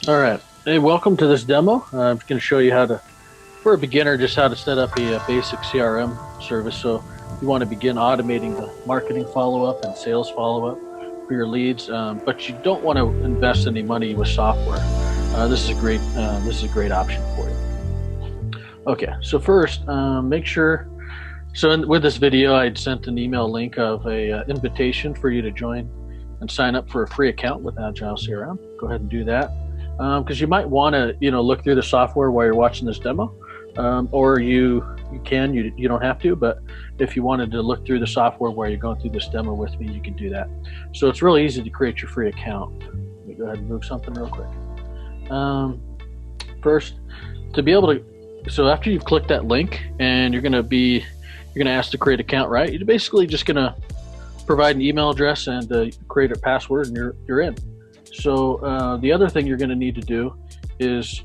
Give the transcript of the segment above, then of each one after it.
All right. Hey, welcome to this demo. I'm going to show you for a beginner, just how to set up a basic CRM service. So you want to begin automating the marketing follow-up and sales follow-up for your leads, but you don't want to invest any money with software. This is a great option for you. Okay. So first, make sure. So with this video, I'd sent an email link of a invitation for you to join and sign up for a free account with Agile CRM. Go ahead and do that. Because you might want to, look through the software while you're watching this demo, or you don't have to. But if you wanted to look through the software while you're going through this demo with me, you can do that. So it's really easy to create your free account. Let me go ahead and move something real quick. First, to be able to, so after you've clicked that link and you're going to ask to create an account, right? You're basically just going to provide an email address and create a password, and you're in. So the other thing you're going to need to do is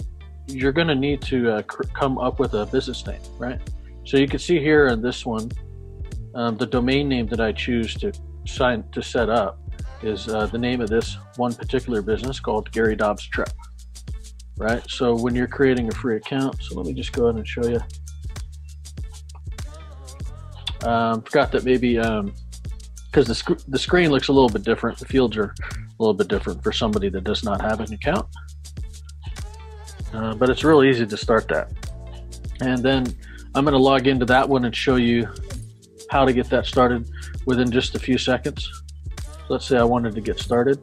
you're going to need to come up with a business name, right? So you can see here in this one, the domain name that I choose to set up is the name of this one particular business called Gary Dobbs Consulting, right? So when you're creating a free account, so let me just go ahead and show you. Forgot that maybe because the screen looks a little bit different, the fields are a little bit different for somebody that does not have an account. But it's really easy to start that. And then I'm going to log into that one and show you how to get that started within just a few seconds. So let's say I wanted to get started,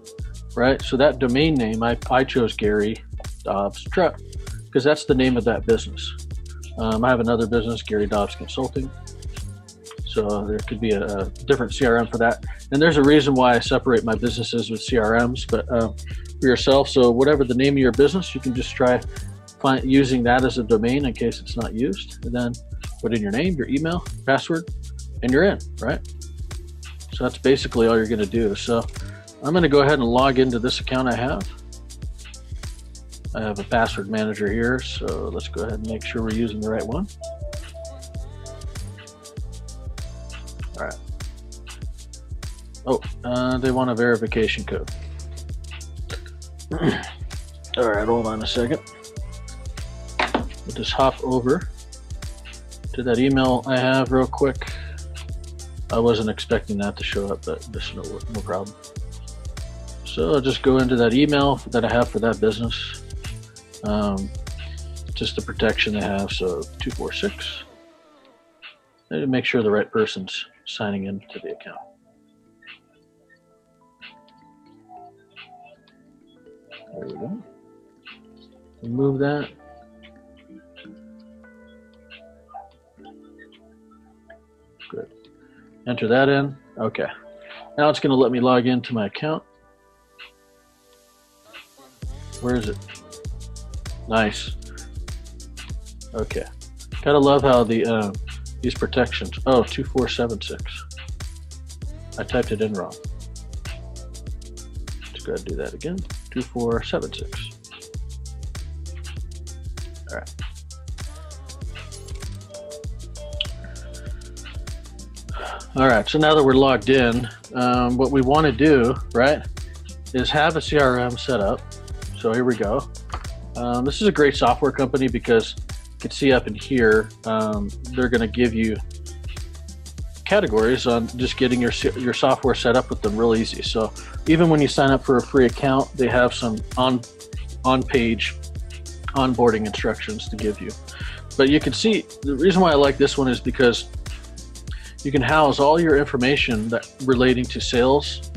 right? So that domain name, I chose Gary Dobbs Consulting because that's the name of that business. I have another business, Gary Dobbs Consulting. So there could be a different CRM for that. And there's a reason why I separate my businesses with CRMs, but for yourself, so whatever the name of your business, you can just try using that as a domain in case it's not used. And then put in your name, your email, password, and you're in, right? So that's basically all you're going to do. So I'm going to go ahead and log into this account I have. I have a password manager here, so let's go ahead and make sure we're using the right one. All right. Oh, they want a verification code. All right, hold on a second. We'll just hop over to that email I have real quick. I wasn't expecting that to show up, but just no problem. So I'll just go into that email that I have for that business. Just the protection they have, so 246. And make sure the right person's signing in to the account. There we go. Remove that. Good. Enter that in. Okay. Now it's going to let me log into my account. Where is it? Nice. Okay. Gotta love how these protections. Oh, 2476. I typed it in wrong. Let's go ahead and do that again. 2476. All right. All right. So now that we're logged in, what we want to do, right, is have a CRM set up. So here we go. This is a great software company because you can see up in here, they're going to give you categories on just getting your software set up with them real easy. So even when you sign up for a free account, they have some on-page onboarding instructions to give you. But you can see the reason why I like this one is because you can house all your information that relating to sales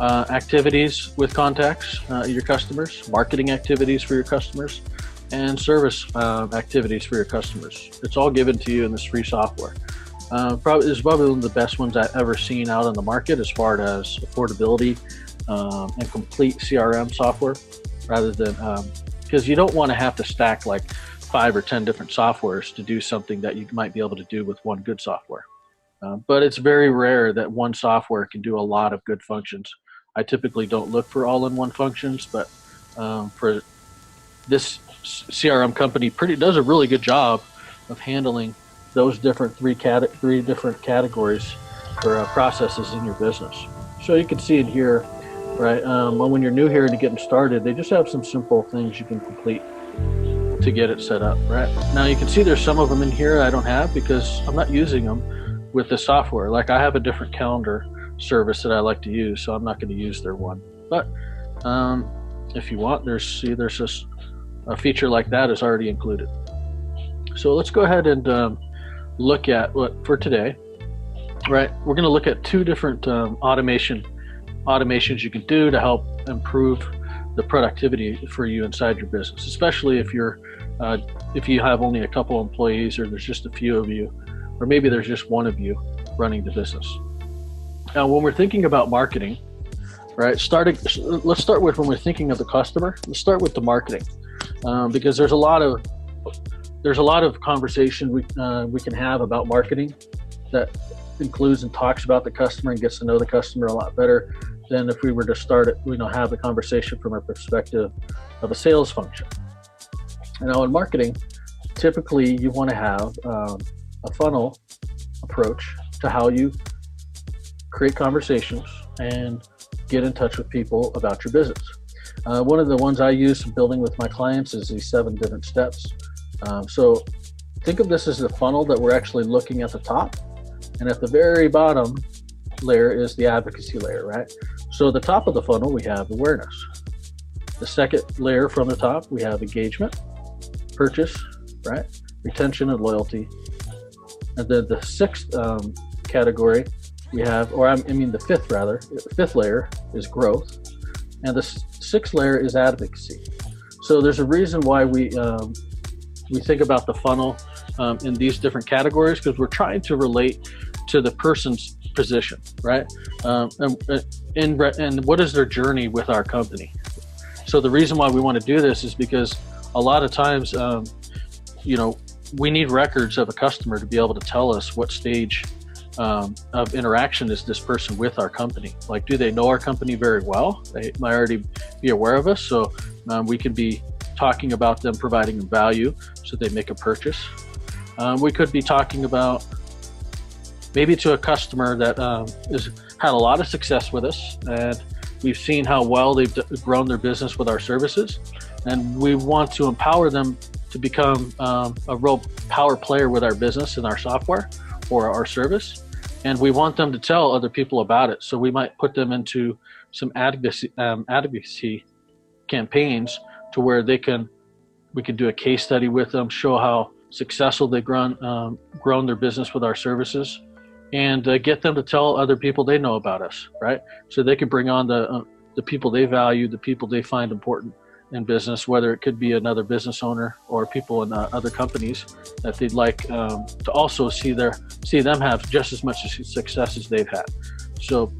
activities with contacts, your customers, marketing activities for your customers, and service activities for your customers. It's all given to you in this free software. It's probably one of the best ones I've ever seen out on the market as far as affordability and complete CRM software, rather than because you don't want to have to stack like 5 or 10 different softwares to do something that you might be able to do with one good software. But it's very rare that one software can do a lot of good functions. I typically don't look for all-in-one functions, but for this CRM company, does a really good job of handling those three different categories for processes in your business. So you can see in here, right? When you're new here and getting started, they just have some simple things you can complete to get it set up, right? Now you can see there's some of them in here I don't have because I'm not using them with the software. Like I have a different calendar service that I like to use, so I'm not going to use their one. But if you want, there's just a feature like that is already included. So let's go ahead and look at what for today, right? We're going to look at two different automations you can do to help improve the productivity for you inside your business, especially if you have only a couple employees, or there's just a few of you, or maybe there's just one of you running the business. Now, when we're thinking about marketing, right? Let's start with when we're thinking of the customer. Let's start with the marketing, because there's a lot of conversation we can have about marketing that includes and talks about the customer and gets to know the customer a lot better than if we were to start it, have the conversation from a perspective of a sales function. Now, in marketing, typically you want to have a funnel approach to how you create conversations and get in touch with people about your business. One of the ones I use in building with my clients is these 7 different steps. So think of this as the funnel that we're actually looking at the top, and at the very bottom layer is the advocacy layer, right? So the top of the funnel, we have awareness. The second layer from the top, we have engagement, purchase, right? Retention and loyalty. And then the sixth category we have, the fifth layer is growth. And the sixth layer is advocacy. So there's a reason why we think about the funnel in these different categories, because we're trying to relate to the person's position, right? And what is their journey with our company? So the reason why we want to do this is because a lot of times, we need records of a customer to be able to tell us what stage of interaction is this person with our company. Like, do they know our company very well? They might already be aware of us, so we could be talking about them, providing them value so they make a purchase. We could be talking about maybe to a customer that has had a lot of success with us, and we've seen how well they've grown their business with our services, and we want to empower them to become a real power player with our business and our software or our service, and we want them to tell other people about it. So we might put them into some advocacy campaigns to where we can do a case study with them, show how successful they've grown their business with our services, and get them to tell other people they know about us, right? So they can bring on the people they value, the people they find important in business, whether it could be another business owner or people in other companies that they'd like to also see them have just as much success as they've had. So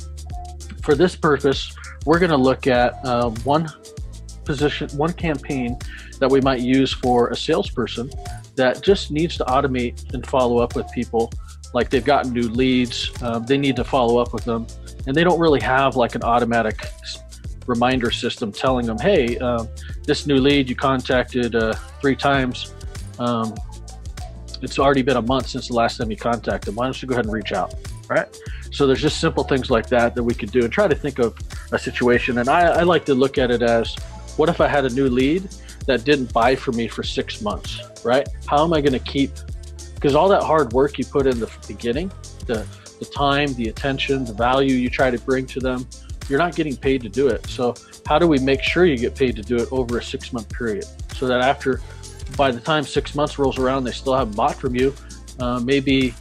for this purpose, we're going to look at one campaign that we might use for a salesperson that just needs to automate and follow up with people. Like, they've gotten new leads, they need to follow up with them, and they don't really have like an automatic reminder system telling them, hey, this new lead you contacted 3 times, it's already been a month since the last time you contacted them. Why don't you go ahead and reach out, right? So there's just simple things like that we could do and try to think of a situation. And I like to look at it as, what if I had a new lead that didn't buy from me for 6 months, right? How am I going to keep, because all that hard work you put in the beginning, the time, the attention, the value you try to bring to them, you're not getting paid to do it. So how do we make sure you get paid to do it over a 6-month period, so that by the time 6 months rolls around, they still haven't bought from you? Maybe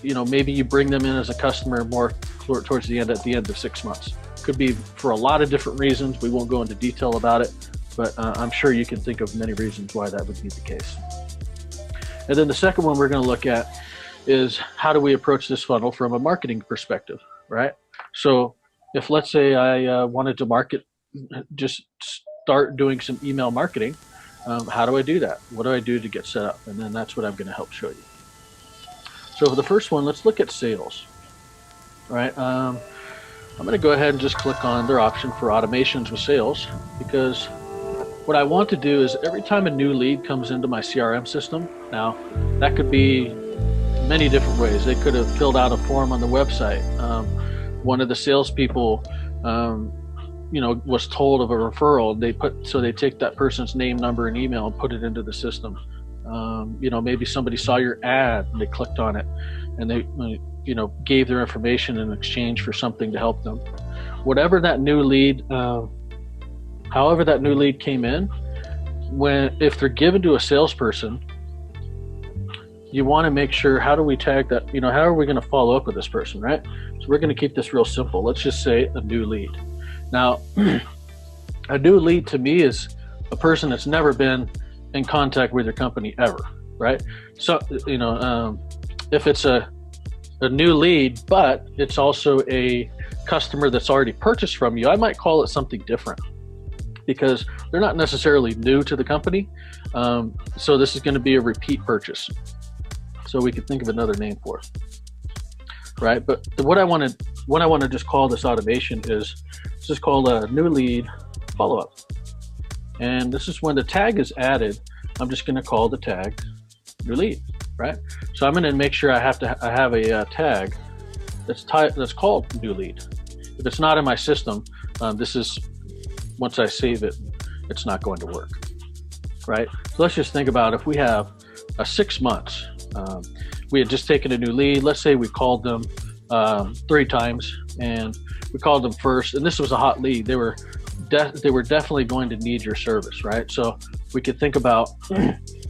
you bring them in as a customer more towards the end, at the end of 6 months. Could be for a lot of different reasons. We won't go into detail about it, but I'm sure you can think of many reasons why that would be the case. And then the second one we're going to look at is, how do we approach this funnel from a marketing perspective, right? So if, let's say, I wanted to just start doing some email marketing, how do I do that? What do I do to get set up? And then that's what I'm going to help show you. So for the first one, let's look at sales, right? I'm going to go ahead and just click on their option for automations with sales, because what I want to do is, every time a new lead comes into my CRM system, now that could be many different ways. They could have filled out a form on the website. One of the salespeople was told of a referral. They take that person's name, number, and email and put it into the system. Maybe somebody saw your ad and they clicked on it, and they gave their information in exchange for something to help them. Whatever that new lead, however that new lead came in, if they're given to a salesperson, you want to make sure, how do we tag that? How are we going to follow up with this person, right? So we're going to keep this real simple. Let's just say a new lead. Now, a new lead to me is a person that's never been in contact with your company ever, right? So, if it's a new lead, but it's also a customer that's already purchased from you, I might call it something different because they're not necessarily new to the company. So this is going to be a repeat purchase. So we could think of another name for it, right? But what I want to just call this automation is just called a new lead follow-up. And this is when the tag is added. I'm just going to call the tag new lead, right? So I'm going to make sure I have a tag that's called new lead. If it's not in my system, once I save it, it's not going to work, right? So let's just think about if we have 6 months. We had just taken a new lead. Let's say we called them 3 times, and we called them first, and this was a hot lead. They were definitely going to need your service, right? So we could think about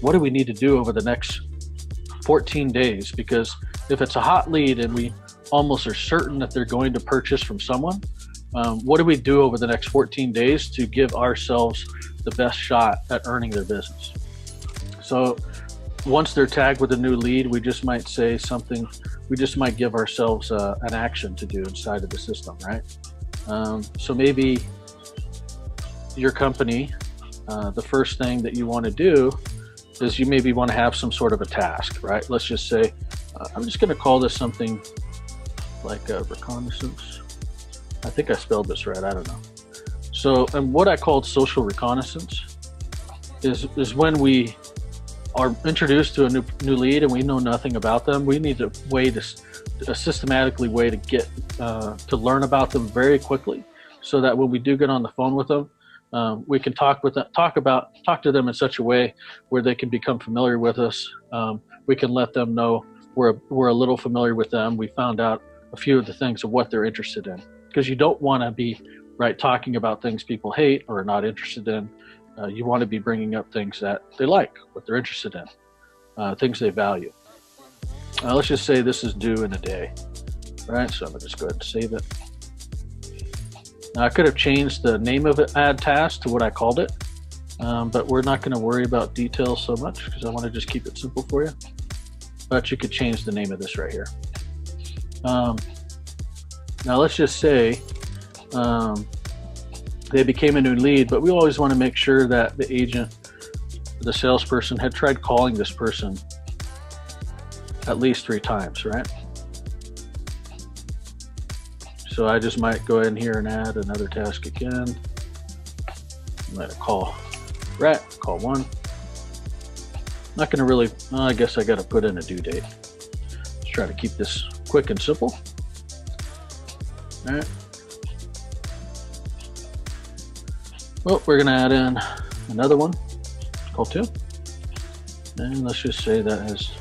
what do we need to do over the next 14 days? Because if it's a hot lead and we almost are certain that they're going to purchase from someone, what do we do over the next 14 days to give ourselves the best shot at earning their business? So once they're tagged with a new lead, we just might say something, we just might give ourselves an action to do inside of the system, right? So maybe your company, the first thing that you want to do is you maybe want to have some sort of a task, right? Let's just say, I'm just going to call this something like a reconnaissance. I think I spelled this right, I don't know. So, and what I called social reconnaissance is when we are introduced to a new lead and we know nothing about them. We need a systematically way to get to learn about them very quickly, so that when we do get on the phone with them, we can talk to them in such a way where they can become familiar with us. We can let them know we're a little familiar with them. We found out a few of the things of what they're interested in, because you don't want to be talking about things people hate or are not interested in. You want to be bringing up things that they like, what they're interested in, things they value. Let's just say this is due in a day, right? So I'm going to just go ahead and save it. Now I could have changed the name of it, add task, to what I called it, but we're not going to worry about details so much because I want to just keep it simple for you. But you could change the name of this right here. Now let's just say they became a new lead, but we always want to make sure that the agent, the salesperson, had tried calling this person at least 3 times, right? So I just might go in here and add another task again. I'm going to call 1. Not going to really, I guess I got to put in a due date. Let's try to keep this quick and simple. All right. Well, we're going to add in another one, call 2. And let's just say that is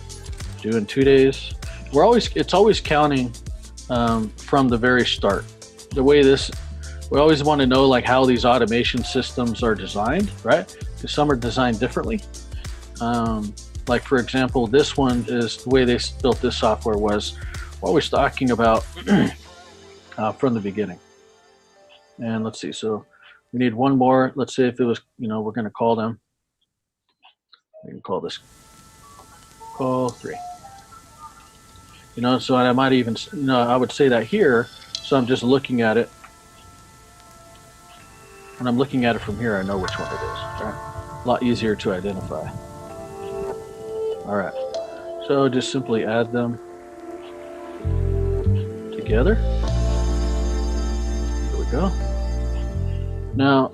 due in 2 days. It's always counting from the very start. We always want to know how these automation systems are designed, right? Because some are designed differently. Like for example, this one is the way they built this software was what we're talking about from the beginning. And let's see, so we need one more. Let's say if it was, we're going to call them. We can call this call 3. So I might even, I would say that here. So I'm just looking at it. When I'm looking at it from here, I know which one it is. Right? A lot easier to identify. All right. So just simply add them together. There we go. Now,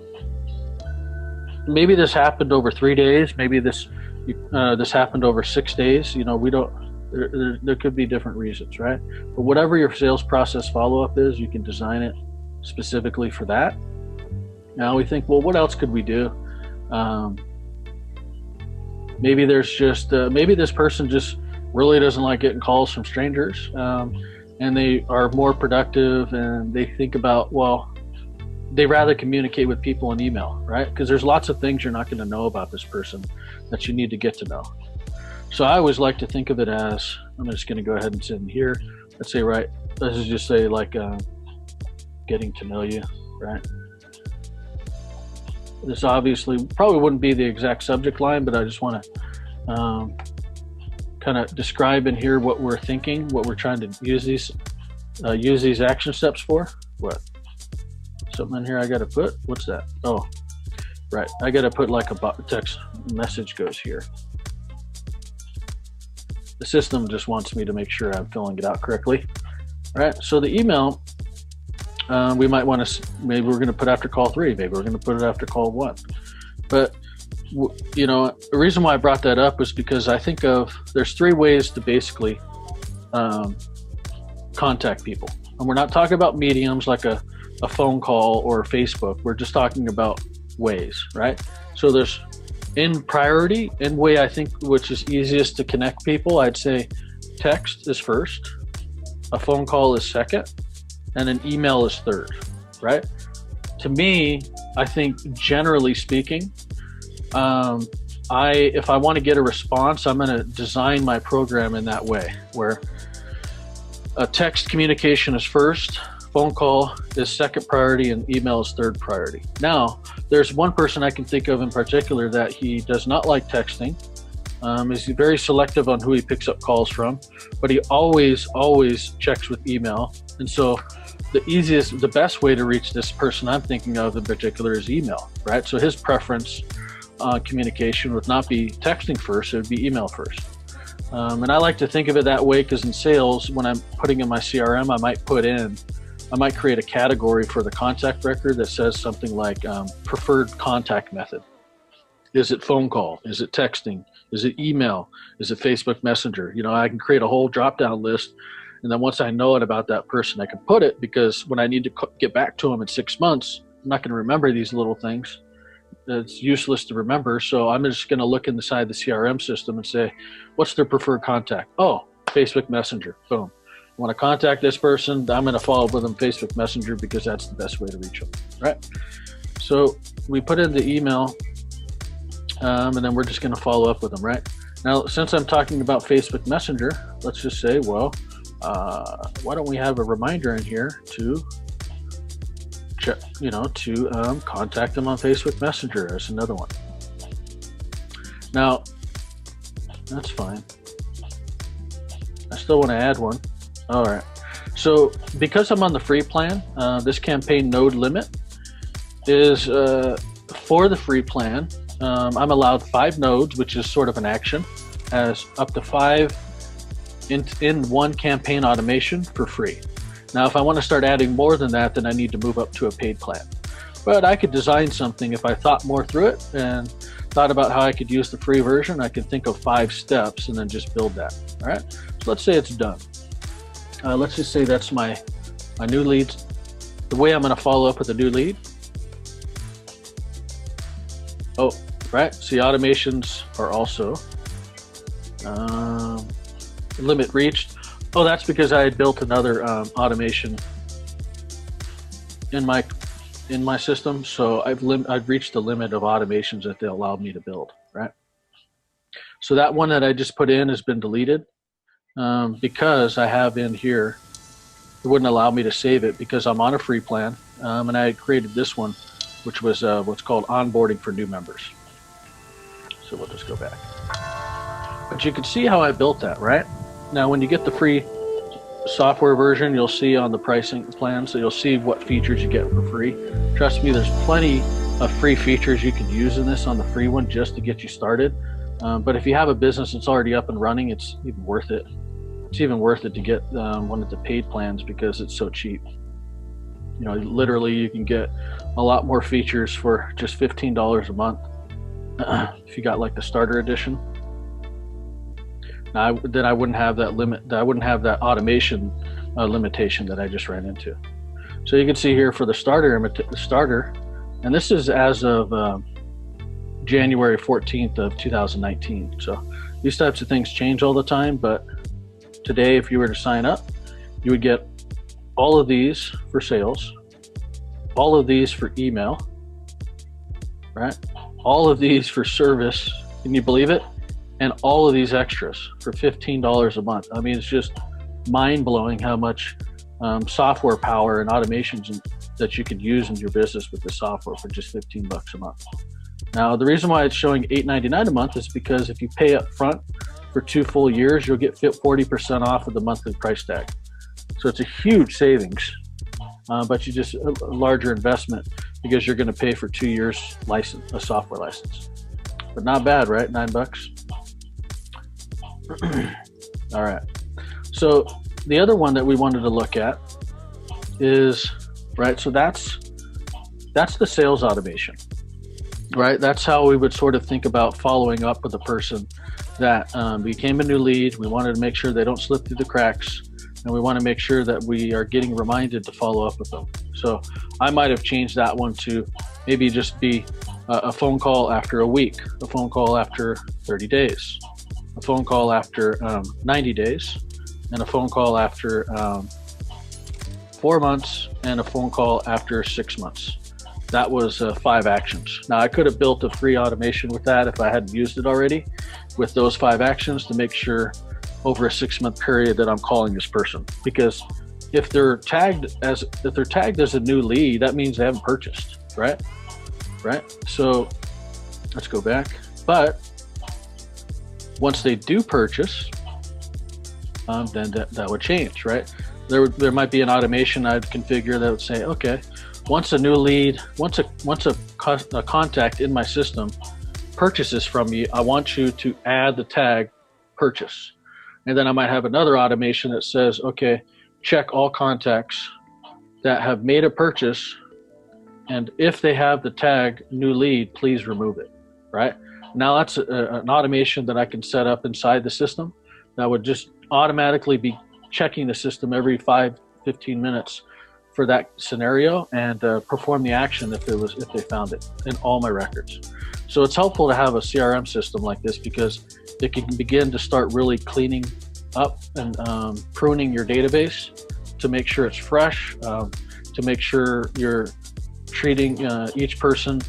maybe this happened over 3 days. Maybe this happened over 6 days. We don't. There could be different reasons, right? But whatever your sales process follow-up is, you can design it specifically for that. Now we think, well, what else could we do? Maybe there's just, maybe this person just really doesn't like getting calls from strangers, and they are more productive, and they think about, well, they rather communicate with people in email, right? Because there's lots of things you're not going to know about this person that you need to get to know. So I always like to think of it as, I'm just going to go ahead and send here. Let's just say like getting to know you, right? This obviously probably wouldn't be the exact subject line, but I just want to kind of describe in here what we're thinking, what we're trying to use these action steps for. What? Something in here I got to put? What's that? Oh, right. I got to put like a text message goes here. The system just wants me to make sure I'm filling it out correctly. All right. So the email, we might want to, maybe we're going to put after call 3, maybe we're going to put it after call 1. But, you know, the reason why I brought that up was because I think there's 3 ways to basically contact people. And we're not talking about mediums like a phone call or Facebook. We're just talking about ways, right? So there's in priority, in way I think which is easiest to connect people, I'd say text is first, a phone call is second, and an email is third, right? To me, I think generally speaking, if I want to get a response, I'm going to design my program in that way, where a text communication is first, phone call is second priority, and email is third priority. Now, there's one person I can think of in particular that he does not like texting. He's very selective on who he picks up calls from, but he always checks with email. And so the best way to reach this person I'm thinking of in particular is email, right? So his preference communication would not be texting first, it would be email first. And I like to think of it that way because in sales, when I'm putting in my CRM, I might create a category for the contact record that says something like preferred contact method. Is it phone call? Is it texting? Is it email? Is it Facebook Messenger? You know, I can create a whole drop-down list, and then once I know it about that person, I can put it, because when I need to get back to them in 6 months, I'm not going to remember these little things. It's useless to remember, so I'm just going to look inside the CRM system and say, what's their preferred contact? Oh, Facebook Messenger. Boom. I want to contact this person, I'm going to follow up with them Facebook Messenger because that's the best way to reach them, right? So we put in the email, and then we're just going to follow up with them, right? Now, since I'm talking about Facebook Messenger, let's just say, well, why don't we have a reminder in here to check, contact them on Facebook Messenger as another one. Now, that's fine. I still want to add one. All right. So because I'm on the free plan, this campaign node limit is for the free plan. I'm allowed 5 nodes, which is sort of an action, as up to 5 in one campaign automation for free. Now, if I want to start adding more than that, then I need to move up to a paid plan. But I could design something if I thought more through it and thought about how I could use the free version. I could think of 5 steps and then just build that. All right. So let's say it's done. Let's just say that's my new leads. The way I'm going to follow up with a new lead. Oh, right. See, automations are also limit reached. Oh, that's because I had built another automation in my system. So I've reached the limit of automations that they allowed me to build. Right. So that one that I just put in has been deleted. Because I have in here, it wouldn't allow me to save it because I'm on a free plan, and I had created this one, which was what's called onboarding for new members. So we'll just go back. But you can see how I built that, right? Now, when you get the free software version, you'll see on the pricing plan, so you'll see what features you get for free. Trust me, there's plenty of free features you can use in this on the free one just to get you started. But if you have a business that's already up and running, it's even worth it. It's even worth it to get one of the paid plans because it's so cheap. You know, literally you can get a lot more features for just $15 a month if you got like the starter edition. Now, then I wouldn't have that limit. I wouldn't have that automation limitation that I just ran into. So you can see here for the starter, and this is as of January 14th of 2019. So these types of things change all the time, but today, if you were to sign up, you would get all of these for sales, all of these for email, right? All of these for service. Can you believe it? And all of these extras for $15 a month. I mean, it's just mind-blowing how much software power and automations that you could use in your business with the software for just $15 a month. Now, the reason why it's showing $8.99 a month is because if you pay up front for 2 full years, you'll get 40% off of the monthly price tag. So it's a huge savings, but you just a larger investment because you're going to pay for 2 years license, a software license. But not bad, right? $9. All right. So the other one that we wanted to look at is, right, so that's the sales automation, right? That's how we would sort of think about following up with a person that became a new lead. We wanted to make sure they don't slip through the cracks, and we want to make sure that we are getting reminded to follow up with them. So I might have changed that one to maybe just be a phone call after a week, a phone call after 30 days, a phone call after 90 days, and a phone call after 4 months, and a phone call after 6 months. That was 5 actions. Now, I could have built a free automation with that if I hadn't used it already, with those 5 actions to make sure over a 6-month period that I'm calling this person. Because if they're tagged as a new lead, that means they haven't purchased, right? So let's go back. But once they do purchase, then that would change, right? There might be an automation I'd configure that would say, okay, once a new lead, once a contact in my system purchases from me, I want you to add the tag purchase. And then I might have another automation that says, okay, check all contacts that have made a purchase, and if they have the tag new lead, please remove it, right? Now that's an automation that I can set up inside the system that would just automatically be checking the system every 5-15 minutes for that scenario and perform the action if they found it in all my records. So it's helpful to have a CRM system like this because it can begin to start really cleaning up and pruning your database to make sure it's fresh, to make sure you're treating each person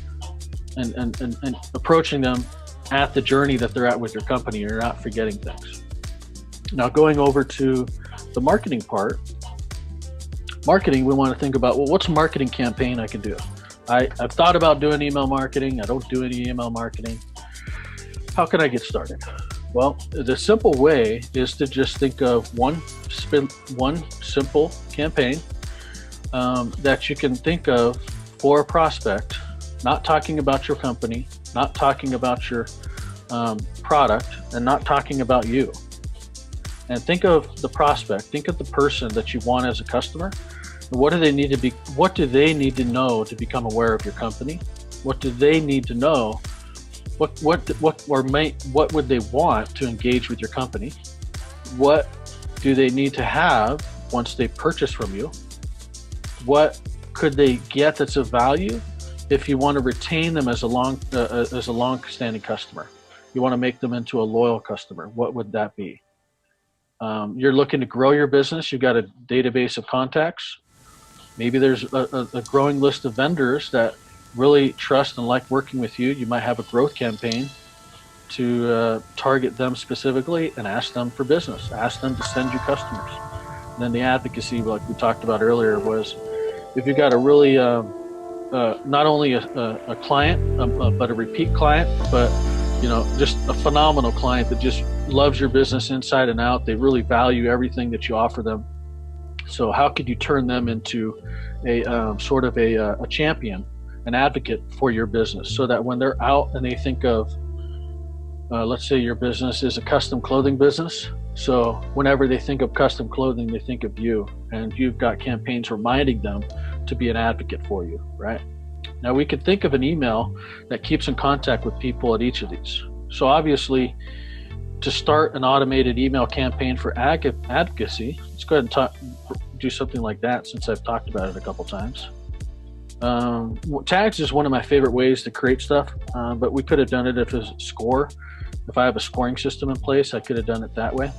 and approaching them at the journey that they're at with your company. You're not forgetting things. Now, going over to the marketing part, we want to think about, well, what's a marketing campaign I can do? I've thought about doing email marketing. I don't do any email marketing. How can I get started? Well, the simple way is to just think of one simple campaign that you can think of for a prospect, not talking about your company, not talking about your product, and not talking about you. And think of the prospect, think of the person that you want as a customer. What do they need to know to become aware of your company? What do they need to know? What would they want to engage with your company? What do they need to have once they purchase from you? What could they get that's of value if you want to retain them as a long-standing customer? You want to make them into a loyal customer. What would that be? You're looking to grow your business. You've got a database of contacts. Maybe there's a growing list of vendors that really trust and like working with you. You might have a growth campaign to target them specifically and ask them for business. Ask them to send you customers. And then the advocacy, like we talked about earlier, was if you've got a really not only a client, but a repeat client, but just a phenomenal client that just loves your business inside and out. They really value everything that you offer them. So how could you turn them into a sort of a champion, an advocate for your business, so that when they're out and they think of, let's say your business is a custom clothing business. So whenever they think of custom clothing, they think of you, and you've got campaigns reminding them to be an advocate for you, right? Now we could think of an email that keeps in contact with people at each of these. So obviously, to start an automated email campaign for advocacy, let's go ahead and do something like that since I've talked about it a couple times. Tags is one of my favorite ways to create stuff, but we could have done it if it was a score. If I have a scoring system in place, I could have done it that way.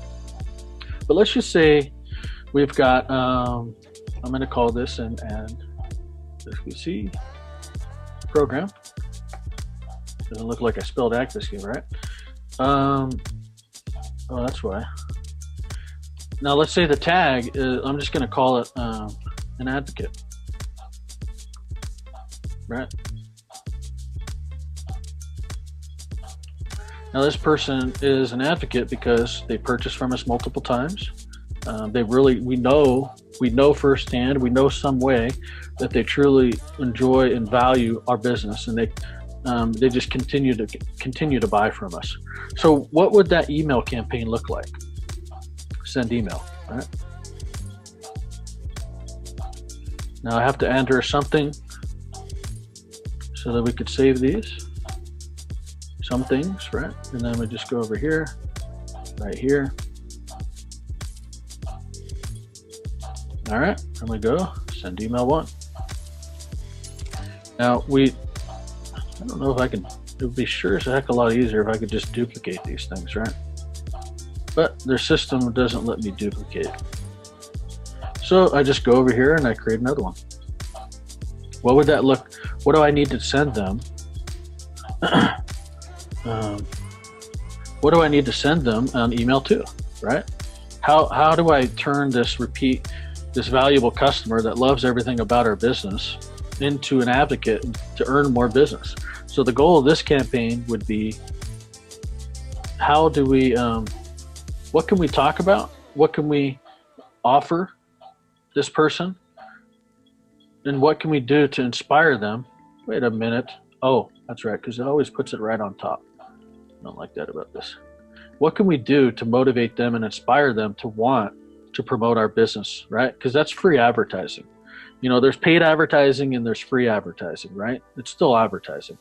But let's just say we've got, I'm going to call this and as we see, program. Doesn't look like I spelled accuracy, right? Oh, that's why. Now let's say the tag is, I'm just going to call it an advocate, right? Now this person is an advocate because they purchased from us multiple times. We know firsthand, we know some way that they truly enjoy and value our business, and they just continue to buy from us. So what would that email campaign look like? Send email, right? Now I have to enter something so that we could save these. Some things, right? And then we just go over here, right here. All right, and we go send email 1. Now I don't know if I can, it would be sure as a heck a lot easier if I could just duplicate these things, right? But their system doesn't let me duplicate. So I just go over here and I create another one. What would that look? What do I need to send them? What do I need to send them on email to, right? How do I turn this valuable customer that loves everything about our business into an advocate to earn more business? So the goal of this campaign would be, how do we, what can we talk about? What can we offer this person? And what can we do to inspire them? Wait a minute. Oh, that's right, because it always puts it right on top. I don't like that about this. What can we do to motivate them and inspire them to want to promote our business, right? Because that's free advertising. You know, there's paid advertising and there's free advertising, right? It's still advertising.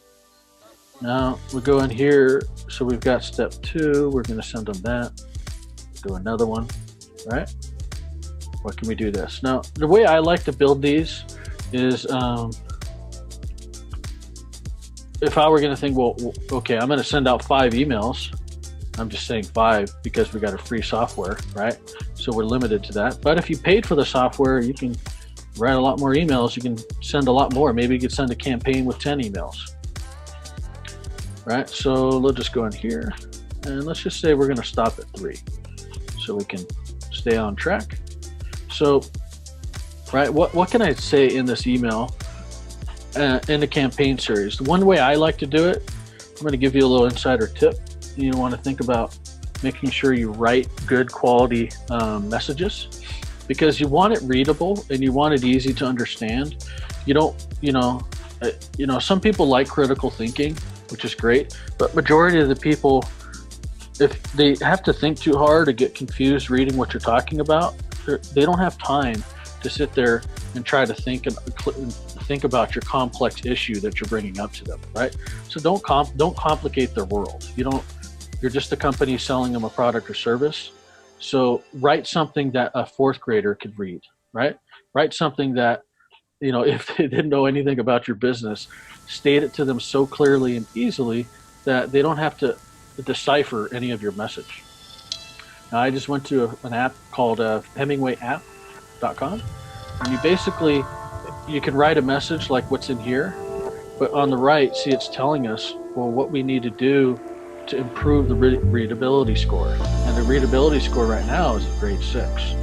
Now we go in here. So we've got step 2. We're going to send them that. Do another one, right? What can we do this? Now, the way I like to build these is, if I were going to think, well, okay, I'm going to send out 5 emails. I'm just saying 5 because we got a free software, right? So we're limited to that. But if you paid for the software, you can write a lot more emails. You can send a lot more. Maybe you could send a campaign with 10 emails, right? So let's just go in here and let's just say we're going to stop at 3 so we can stay on track. So, right, what can I say in this email in the campaign series? The one way I like to do it, I'm going to give you a little insider tip. You want to think about making sure you write good quality messages, because you want it readable and you want it easy to understand. You don't, some people like critical thinking, which is great, but majority of the people, if they have to think too hard or get confused reading what you're talking about, they don't have time to sit there and try to think about your complex issue that you're bringing up to them, right? So don't complicate their world. You're just a company selling them a product or service. So write something that a 4th grader could read, right? Write something that, if they didn't know anything about your business, state it to them so clearly and easily that they don't have to decipher any of your message. Now, I just went to an app called HemingwayApp.com, and you can write a message like what's in here, but on the right, see, it's telling us, well, what we need to do to improve the readability score. And the readability score right now is a grade 6.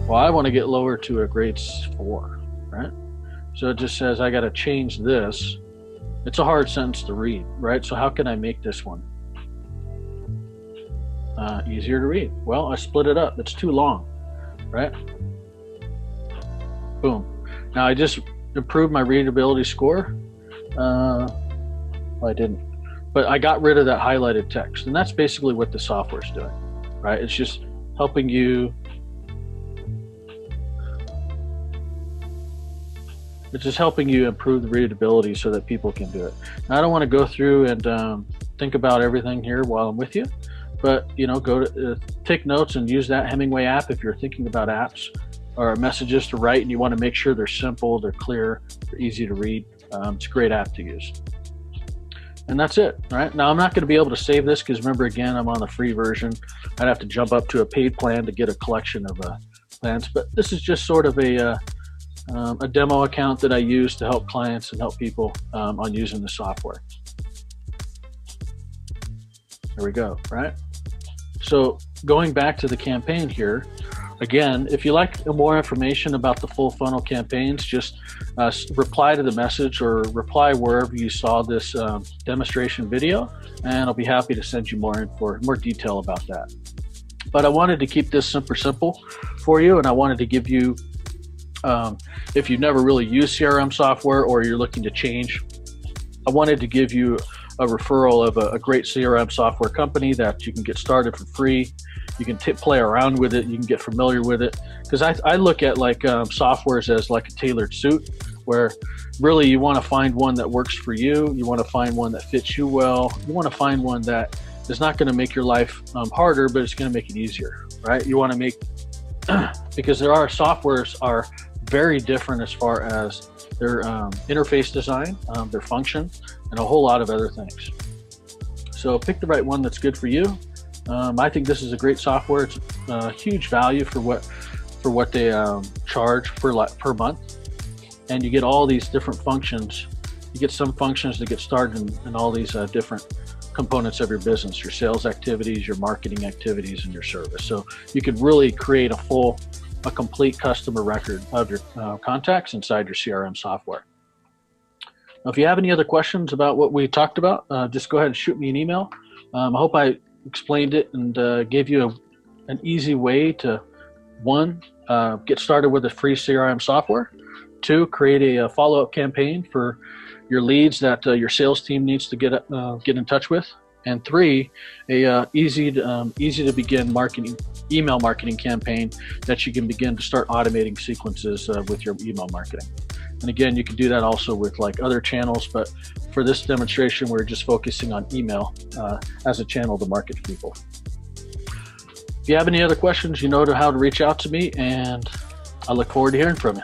Well, I want to get lower to a grade 4, right? So it just says I got to change this. It's a hard sentence to read, right? So how can I make this one easier to read? Well, I split it up. It's too long, right? Boom. Now I just improved my readability score. Well, I didn't, but I got rid of that highlighted text, and that's basically what the software's doing, right? It's just helping you. It's just helping you improve the readability so that people can do it. Now, I don't want to go through and think about everything here while I'm with you, but go to take notes and use that Hemingway app if you're thinking about apps or messages to write, and you want to make sure they're simple, they're clear, they're easy to read. It's a great app to use. And that's it. All right. Now I'm not going to be able to save this because remember, again, I'm on the free version. I'd have to jump up to a paid plan to get a collection of plans. But this is just sort of a demo account that I use to help clients and help people on using the software. There we go. Right. So going back to the campaign here, again, if you like more information about the full funnel campaigns, just reply to the message or reply wherever you saw this demonstration video, and I'll be happy to send you more detail about that. But I wanted to keep this super simple for you, and I wanted to give you, if you've never really used CRM software or you're looking to change, I wanted to give you a referral of a great CRM software company that you can get started for free. You can play around with it. You can get familiar with it. Because I look at like softwares as like a tailored suit, where really you want to find one that works for you. You want to find one that fits you well. You want to find one that is not going to make your life harder, but it's going to make it easier, right? You want to make, because softwares are very different as far as their interface design, their function, and a whole lot of other things. So pick the right one that's good for you. I think this is a great software. It's a huge value for what they charge per month, and you get all these different functions. You get some functions to get started in all these different components of your business, your sales activities, your marketing activities, and your service. So you could really create a complete customer record of your contacts inside your CRM software. Now, if you have any other questions about what we talked about, just go ahead and shoot me an email. I hope I explained it and gave you an easy way to, one, get started with a free CRM software, two, create a follow-up campaign for your leads that your sales team needs to get in touch with, and three, a easy to begin email marketing campaign that you can begin to start automating sequences with your email marketing. And again, you can do that also with like other channels, but for this demonstration, we're just focusing on email as a channel to market people. If you have any other questions, you know how to reach out to me, and I look forward to hearing from you.